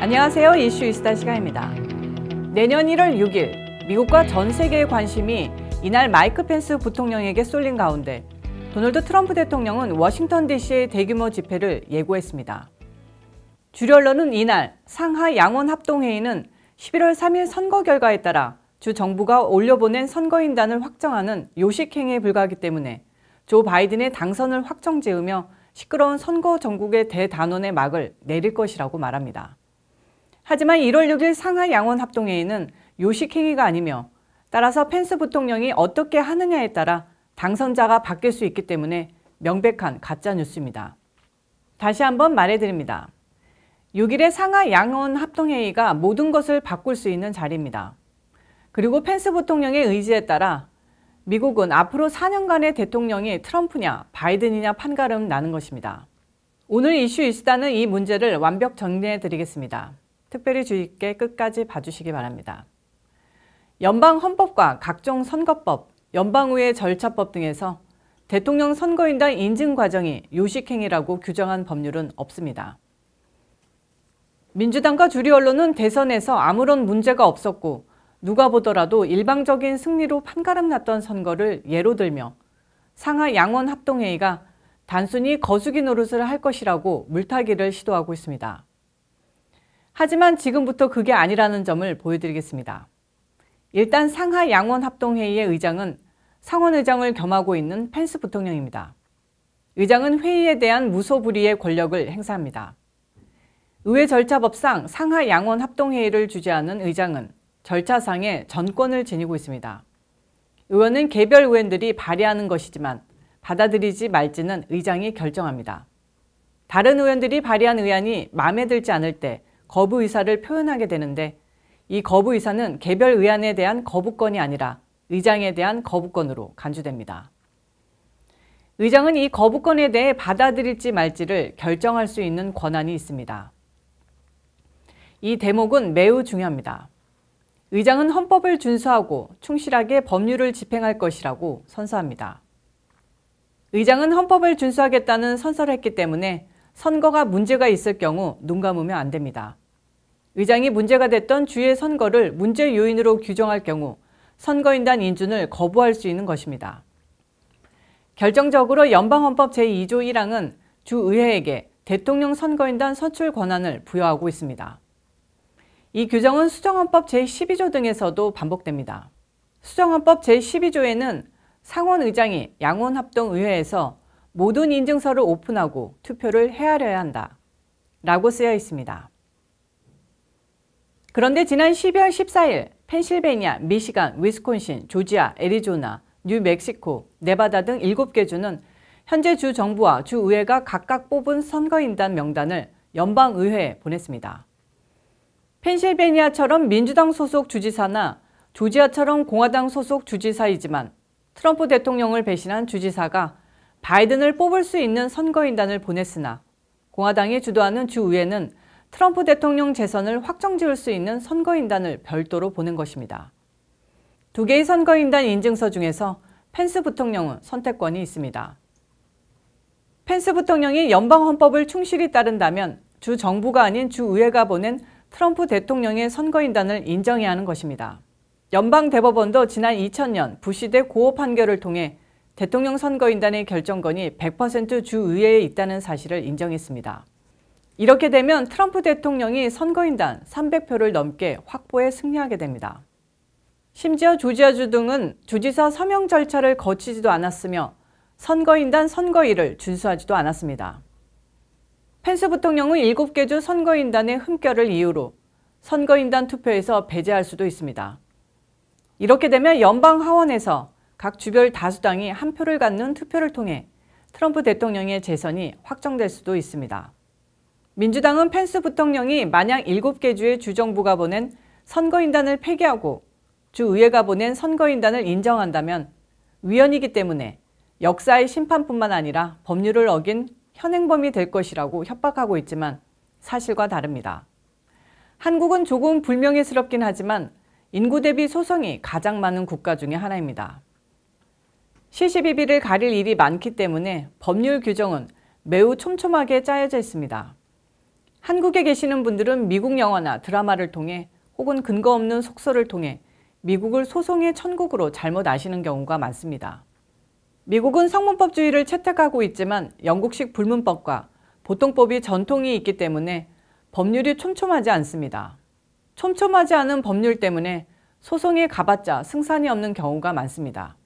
안녕하세요. 이슈 이스타 시간입니다. 내년 1월 6일 미국과 전 세계의 관심이 이날 마이크 펜스 부통령에게 쏠린 가운데 도널드 트럼프 대통령은 워싱턴 DC의 대규모 집회를 예고했습니다. 주류 언론은 이날 상하 양원합동회의는 11월 3일 선거 결과에 따라 주 정부가 올려보낸 선거인단을 확정하는 요식행위에 불과하기 때문에 조 바이든의 당선을 확정지으며 시끄러운 선거 전국의 대단원의 막을 내릴 것이라고 말합니다. 하지만 1월 6일 상하 양원합동회의는 요식행위가 아니며 따라서 펜스 부통령이 어떻게 하느냐에 따라 당선자가 바뀔 수 있기 때문에 명백한 가짜뉴스입니다. 다시 한번 말해드립니다. 6일의 상하 양원합동회의가 모든 것을 바꿀 수 있는 자리입니다. 그리고 펜스 부통령의 의지에 따라 미국은 앞으로 4년간의 대통령이 트럼프냐 바이든이냐 판가름 나는 것입니다. 오늘 이슈 이슈다는 이 문제를 완벽 정리해 드리겠습니다. 특별히 주의 깊게 끝까지 봐주시기 바랍니다. 연방 헌법과 각종 선거법, 연방의회 절차법 등에서 대통령 선거인단 인증 과정이 요식행위라고 규정한 법률은 없습니다. 민주당과 주류 언론은 대선에서 아무런 문제가 없었고 누가 보더라도 일방적인 승리로 판가름 났던 선거를 예로 들며 상하 양원합동회의가 단순히 거수기 노릇을 할 것이라고 물타기를 시도하고 있습니다. 하지만 지금부터 그게 아니라는 점을 보여드리겠습니다. 일단 상하 양원합동회의의 의장은 상원의장을 겸하고 있는 펜스 부통령입니다. 의장은 회의에 대한 무소불위의 권력을 행사합니다. 의회 절차법상 상하 양원합동회의를 주재하는 의장은 절차상의 전권을 지니고 있습니다. 의원은 개별 의원들이 발의하는 것이지만 받아들이지 말지는 의장이 결정합니다. 다른 의원들이 발의한 의안이 마음에 들지 않을 때 거부 의사를 표현하게 되는데 이 거부 의사는 개별 의안에 대한 거부권이 아니라 의장에 대한 거부권으로 간주됩니다. 의장은 이 거부권에 대해 받아들일지 말지를 결정할 수 있는 권한이 있습니다. 이 대목은 매우 중요합니다. 의장은 헌법을 준수하고 충실하게 법률을 집행할 것이라고 선서합니다. 의장은 헌법을 준수하겠다는 선서를 했기 때문에 선거가 문제가 있을 경우 눈 감으면 안 됩니다. 의장이 문제가 됐던 주의 선거를 문제 요인으로 규정할 경우 선거인단 인준을 거부할 수 있는 것입니다. 결정적으로 연방헌법 제2조 1항은 주의회에게 대통령 선거인단 선출 권한을 부여하고 있습니다. 이 규정은 수정헌법 제12조 등에서도 반복됩니다. 수정헌법 제12조에는 상원의장이 양원합동의회에서 모든 인증서를 오픈하고 투표를 헤아려야 한다 라고 쓰여 있습니다. 그런데 지난 12월 14일 펜실베니아, 미시간, 위스콘신, 조지아, 애리조나, 뉴멕시코, 네바다 등 7개 주는 현재 주 정부와 주 의회가 각각 뽑은 선거인단 명단을 연방의회에 보냈습니다. 펜실베니아처럼 민주당 소속 주지사나 조지아처럼 공화당 소속 주지사이지만 트럼프 대통령을 배신한 주지사가 바이든을 뽑을 수 있는 선거인단을 보냈으나 공화당이 주도하는 주의회는 트럼프 대통령 재선을 확정지을 수 있는 선거인단을 별도로 보낸 것입니다. 두 개의 선거인단 인증서 중에서 펜스 부통령은 선택권이 있습니다. 펜스 부통령이 연방헌법을 충실히 따른다면 주 정부가 아닌 주 의회가 보낸 트럼프 대통령의 선거인단을 인정해야 하는 것입니다. 연방대법원도 지난 2000년 부시 대 고어 판결을 통해 대통령 선거인단의 결정권이 100% 주의회에 있다는 사실을 인정했습니다. 이렇게 되면 트럼프 대통령이 선거인단 300표를 넘게 확보해 승리하게 됩니다. 심지어 조지아주 등은 주지사 서명 절차를 거치지도 않았으며 선거인단 선거일을 준수하지도 않았습니다. 펜스 부통령은 7개 주 선거인단의 흠결을 이유로 선거인단 투표에서 배제할 수도 있습니다. 이렇게 되면 연방 하원에서 각 주별 다수당이 한 표를 갖는 투표를 통해 트럼프 대통령의 재선이 확정될 수도 있습니다. 민주당은 펜스 부통령이 만약 7개 주의 주정부가 보낸 선거인단을 폐기하고 주의회가 보낸 선거인단을 인정한다면 위헌이기 때문에 역사의 심판뿐만 아니라 법률을 어긴 현행범이 될 것이라고 협박하고 있지만 사실과 다릅니다. 한국은 조금 불명예스럽긴 하지만 인구 대비 소송이 가장 많은 국가 중에 하나입니다. 시시비비를 가릴 일이 많기 때문에 법률 규정은 매우 촘촘하게 짜여져 있습니다. 한국에 계시는 분들은 미국 영화나 드라마를 통해 혹은 근거 없는 속설을 통해 미국을 소송의 천국으로 잘못 아시는 경우가 많습니다. 미국은 성문법주의를 채택하고 있지만 영국식 불문법과 보통법이 전통이 있기 때문에 법률이 촘촘하지 않습니다. 촘촘하지 않은 법률 때문에 소송에 가봤자 승산이 없는 경우가 많습니다.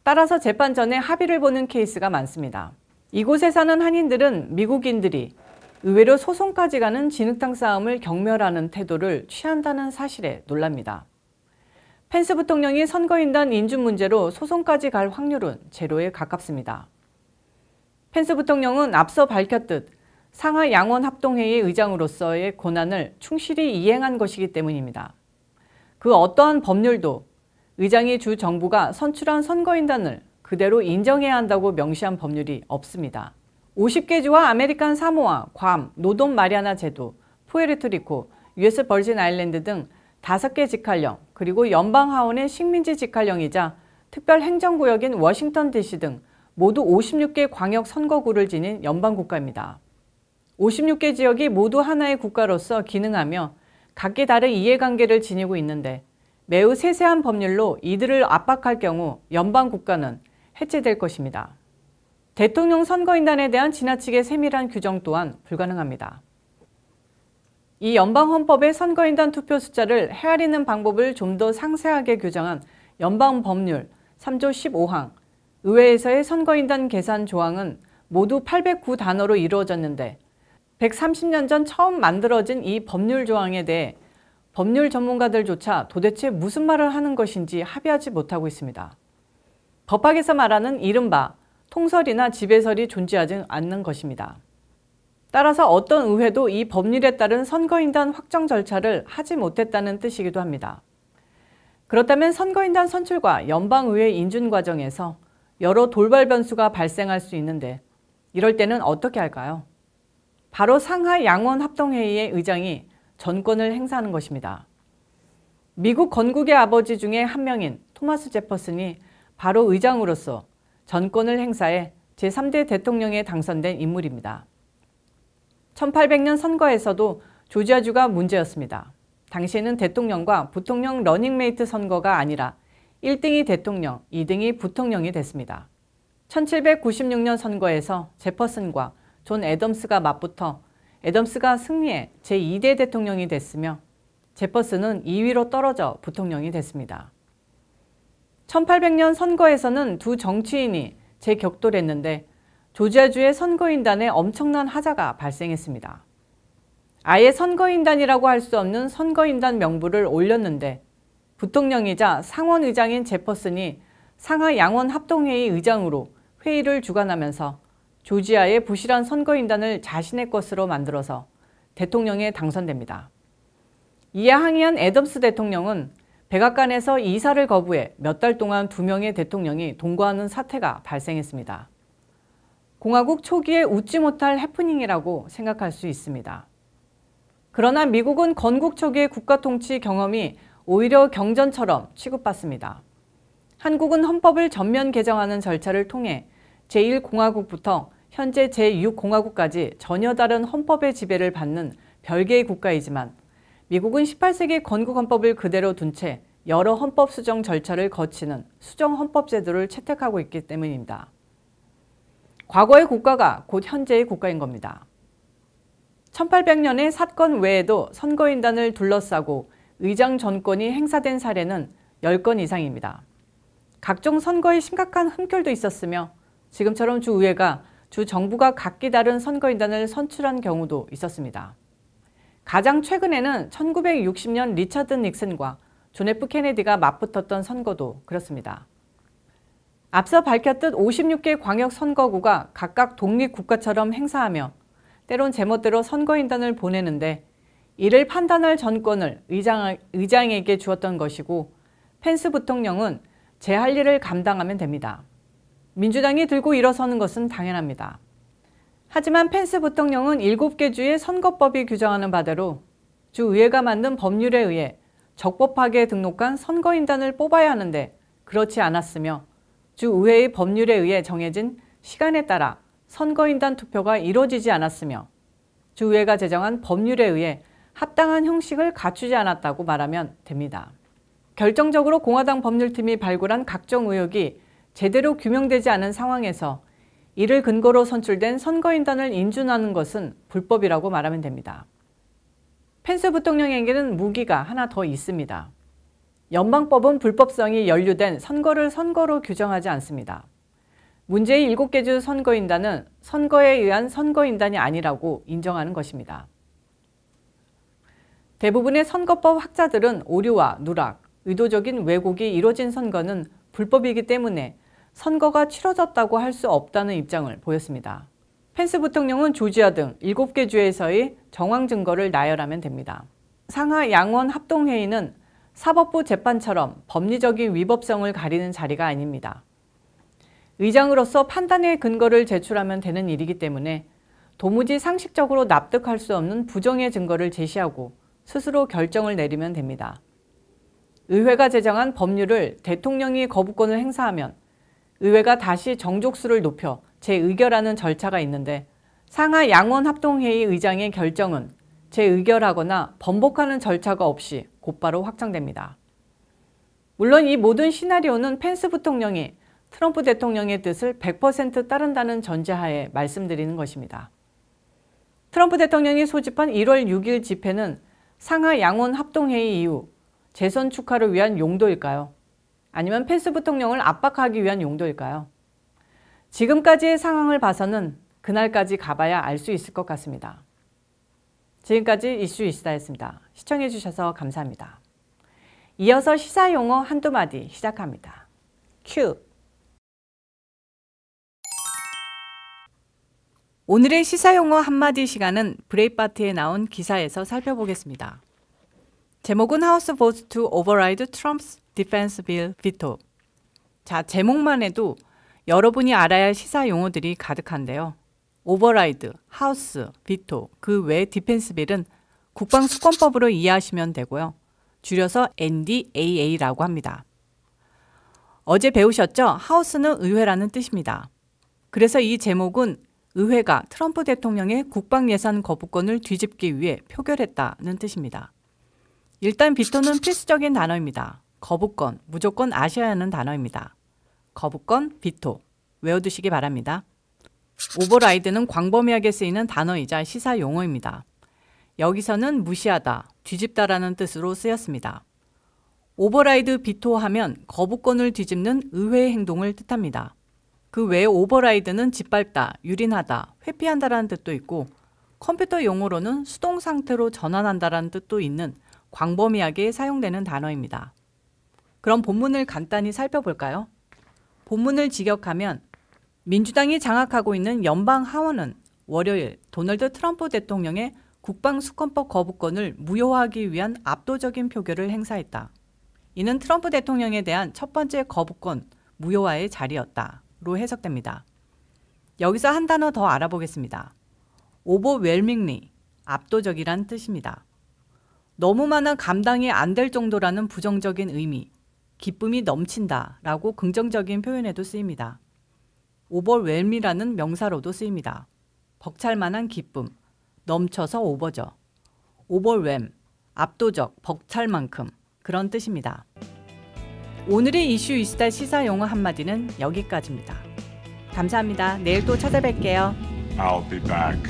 따라서 재판 전에 합의를 보는 케이스가 많습니다. 이곳에 사는 한인들은 미국인들이 의외로 소송까지 가는 진흙탕 싸움을 경멸하는 태도를 취한다는 사실에 놀랍니다. 펜스 부통령이 선거인단 인준 문제로 소송까지 갈 확률은 제로에 가깝습니다. 펜스 부통령은 앞서 밝혔듯 상하 양원 합동회의 의장으로서의 권한을 충실히 이행한 것이기 때문입니다. 그 어떠한 법률도 의장이 주 정부가 선출한 선거인단을 그대로 인정해야 한다고 명시한 법률이 없습니다. 50개 주와 아메리칸 사모아, 괌, 노돈 마리아나 제도, 푸에르토리코, US 버진 아일랜드 등 5개 직할령, 그리고 연방 하원의 식민지 직할령이자 특별 행정구역인 워싱턴 DC 등 모두 56개 광역 선거구를 지닌 연방국가입니다. 56개 지역이 모두 하나의 국가로서 기능하며 각기 다른 이해관계를 지니고 있는데 매우 세세한 법률로 이들을 압박할 경우 연방국가는 해체될 것입니다. 대통령 선거인단에 대한 지나치게 세밀한 규정 또한 불가능합니다. 이 연방헌법의 선거인단 투표 숫자를 헤아리는 방법을 좀 더 상세하게 규정한 연방법률 3조 15항, 의회에서의 선거인단 계산 조항은 모두 809단어로 이루어졌는데 130년 전 처음 만들어진 이 법률 조항에 대해 법률 전문가들조차 도대체 무슨 말을 하는 것인지 합의하지 못하고 있습니다. 법학에서 말하는 이른바 통설이나 지배설이 존재하지 않는 것입니다. 따라서 어떤 의회도 이 법률에 따른 선거인단 확정 절차를 하지 못했다는 뜻이기도 합니다. 그렇다면 선거인단 선출과 연방의회 인준 과정에서 여러 돌발 변수가 발생할 수 있는데 이럴 때는 어떻게 할까요? 바로 상하 양원 합동회의의 의장이 전권을 행사하는 것입니다. 미국 건국의 아버지 중에 한 명인 토마스 제퍼슨이 바로 의장으로서 전권을 행사해 제3대 대통령에 당선된 인물입니다. 1800년 선거에서도 조지아주가 문제였습니다. 당시에는 대통령과 부통령 러닝메이트 선거가 아니라 1등이 대통령, 2등이 부통령이 됐습니다. 1796년 선거에서 제퍼슨과 존 애덤스가 맞붙어 애덤스가 승리해 제2대 대통령이 됐으며 제퍼슨은 2위로 떨어져 부통령이 됐습니다. 1800년 선거에서는 두 정치인이 재격돌했는데 조지아주의 선거인단에 엄청난 하자가 발생했습니다. 아예 선거인단이라고 할 수 없는 선거인단 명부를 올렸는데 부통령이자 상원의장인 제퍼슨이 상하 양원 합동회의 의장으로 회의를 주관하면서 조지아의 부실한 선거인단을 자신의 것으로 만들어서 대통령에 당선됩니다. 이에 항의한 애덤스 대통령은 백악관에서 이사를 거부해 몇 달 동안 2명의 대통령이 동거하는 사태가 발생했습니다. 공화국 초기에 웃지 못할 해프닝이라고 생각할 수 있습니다. 그러나 미국은 건국 초기의 국가 통치 경험이 오히려 경전처럼 취급받습니다. 한국은 헌법을 전면 개정하는 절차를 통해 제1공화국부터 현재 제6공화국까지 전혀 다른 헌법의 지배를 받는 별개의 국가이지만 미국은 18세기 건국헌법을 그대로 둔 채 여러 헌법 수정 절차를 거치는 수정헌법제도를 채택하고 있기 때문입니다. 과거의 국가가 곧 현재의 국가인 겁니다. 1800년의 사건 외에도 선거인단을 둘러싸고 의장 전권이 행사된 사례는 10건 이상입니다. 각종 선거에 심각한 흠결도 있었으며 지금처럼 주의회가 주 정부가 각기 다른 선거인단을 선출한 경우도 있었습니다. 가장 최근에는 1960년 리처드 닉슨과 존 F 케네디가 맞붙었던 선거도 그렇습니다. 앞서 밝혔듯 56개 광역 선거구가 각각 독립국가처럼 행사하며 때론 제멋대로 선거인단을 보내는데 이를 판단할 전권을 의장에게 주었던 것이고 펜스 부통령은 제 할 일을 감당하면 됩니다. 민주당이 들고 일어서는 것은 당연합니다. 하지만 펜스 부통령은 7개 주의 선거법이 규정하는 바대로 주의회가 만든 법률에 의해 적법하게 등록한 선거인단을 뽑아야 하는데 그렇지 않았으며 주의회의 법률에 의해 정해진 시간에 따라 선거인단 투표가 이루어지지 않았으며 주의회가 제정한 법률에 의해 합당한 형식을 갖추지 않았다고 말하면 됩니다. 결정적으로 공화당 법률팀이 발굴한 각종 의혹이 제대로 규명되지 않은 상황에서 이를 근거로 선출된 선거인단을 인준하는 것은 불법이라고 말하면 됩니다. 펜스 부통령에게는 무기가 하나 더 있습니다. 연방법은 불법성이 연루된 선거를 선거로 규정하지 않습니다. 문제의 7개 주 선거인단은 선거에 의한 선거인단이 아니라고 인정하는 것입니다. 대부분의 선거법 학자들은 오류와 누락, 의도적인 왜곡이 이뤄진 선거는 불법이기 때문에 선거가 치러졌다고 할 수 없다는 입장을 보였습니다. 펜스 부통령은 조지아 등 7개 주에서의 정황 증거를 나열하면 됩니다. 상하 양원 합동회의는 사법부 재판처럼 법리적인 위법성을 가리는 자리가 아닙니다. 의장으로서 판단의 근거를 제출하면 되는 일이기 때문에 도무지 상식적으로 납득할 수 없는 부정의 증거를 제시하고 스스로 결정을 내리면 됩니다. 의회가 제정한 법률을 대통령이 거부권을 행사하면 의회가 다시 정족수를 높여 재의결하는 절차가 있는데 상하 양원 합동회의 의장의 결정은 재의결하거나 번복하는 절차가 없이 곧바로 확정됩니다. 물론 이 모든 시나리오는 펜스 부통령이 트럼프 대통령의 뜻을 100% 따른다는 전제하에 말씀드리는 것입니다. 트럼프 대통령이 소집한 1월 6일 집회는 상하 양원 합동회의 이후 재선 축하를 위한 용도일까요? 아니면 펜스 부통령을 압박하기 위한 용도일까요? 지금까지의 상황을 봐서는 그날까지 가봐야 알 수 있을 것 같습니다. 지금까지 이슈 이슈다였습니다. 시청해 주셔서 감사합니다. 이어서 시사 용어 한두 마디 시작합니다. 큐! 오늘의 시사 용어 한마디 시간은 브레이트바트에 나온 기사에서 살펴보겠습니다. 제목은 House votes to override Trump's defense bill veto. 자, 제목만 해도 여러분이 알아야 할 시사 용어들이 가득한데요. override, House, veto, 그 외 디펜스 빌은 국방수권법으로 이해하시면 되고요. 줄여서 NDAA라고 합니다. 어제 배우셨죠? House는 의회라는 뜻입니다. 그래서 이 제목은 의회가 트럼프 대통령의 국방예산 거부권을 뒤집기 위해 표결했다는 뜻입니다. 일단 비토는 필수적인 단어입니다. 거부권, 무조건 아셔야 하는 단어입니다. 거부권, 비토, 외워두시기 바랍니다. 오버라이드는 광범위하게 쓰이는 단어이자 시사 용어입니다. 여기서는 무시하다, 뒤집다라는 뜻으로 쓰였습니다. 오버라이드 비토하면 거부권을 뒤집는 의회의 행동을 뜻합니다. 그 외에 오버라이드는 짓밟다, 유린하다, 회피한다라는 뜻도 있고 컴퓨터 용어로는 수동 상태로 전환한다라는 뜻도 있는 광범위하게 사용되는 단어입니다. 그럼 본문을 간단히 살펴볼까요? 본문을 직역하면 민주당이 장악하고 있는 연방 하원은 월요일 도널드 트럼프 대통령의 국방수권법 거부권을 무효화하기 위한 압도적인 표결을 행사했다. 이는 트럼프 대통령에 대한 첫 번째 거부권 무효화의 자리였다로 해석됩니다. 여기서 한 단어 더 알아보겠습니다. overwhelmingly, 압도적이란 뜻입니다. 너무 많아 감당이 안 될 정도라는 부정적인 의미, 기쁨이 넘친다 라고 긍정적인 표현에도 쓰입니다. overwhelm이라는 명사로도 쓰입니다. 벅찰만한 기쁨, 넘쳐서 오버죠. overwhelm, 압도적, 벅찰 만큼 그런 뜻입니다. 오늘의 이슈 이슈다 시사 용어 한마디는 여기까지입니다. 감사합니다. 내일 또 찾아뵐게요. I'll be back.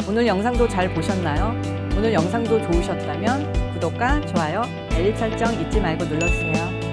오늘 영상도 잘 보셨나요? 오늘 영상도 좋으셨다면 구독과 좋아요, 알림 설정 잊지 말고 눌러주세요.